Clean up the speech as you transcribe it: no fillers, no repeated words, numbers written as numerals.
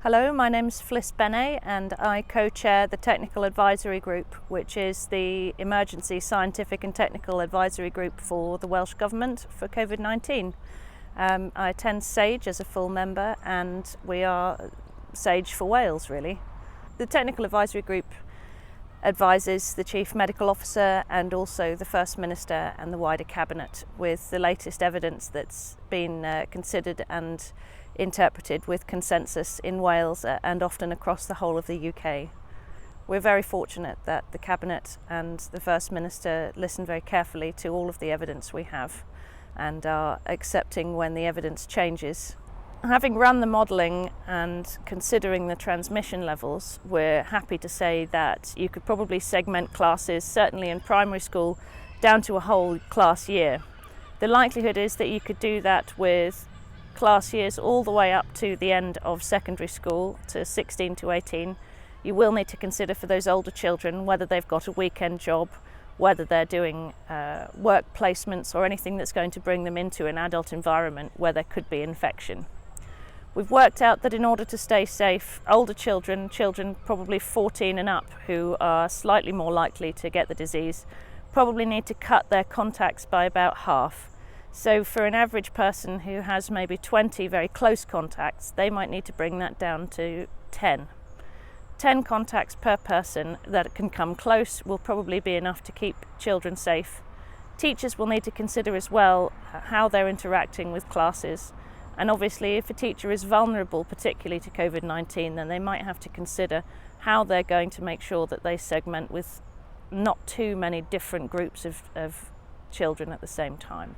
Hello, my name's Fliss Bennee and I co-chair the Technical Advisory Group, which is the emergency scientific and technical advisory group for the Welsh Government for COVID-19. I attend SAGE as a full member and we are SAGE for Wales really. The Technical Advisory Group advises the Chief Medical Officer and also the First Minister and the wider Cabinet with the latest evidence that's been considered and interpreted with consensus in Wales and often across the whole of the UK. We're very fortunate that the Cabinet and the First Minister listen very carefully to all of the evidence we have and are accepting when the evidence changes. Having run the modelling and considering the transmission levels, we're happy to say that you could probably segment classes, certainly in primary school, down to a whole class year. The likelihood is that you could do that with class years all the way up to the end of secondary school, to 16 to 18. You will need to consider for those older children whether they've got a weekend job, whether they're doing work placements or anything that's going to bring them into an adult environment where there could be infection. We've worked out that in order to stay safe, older children probably 14 and up who are slightly more likely to get the disease, probably need to cut their contacts by about half. So for an average person who has maybe 20 very close contacts, they might need to bring that down to 10. 10 contacts per person that can come close will probably be enough to keep children safe. Teachers will need to consider as well how they're interacting with classes. And obviously if a teacher is vulnerable particularly to COVID-19, then they might have to consider how they're going to make sure that they segment with not too many different groups of children at the same time.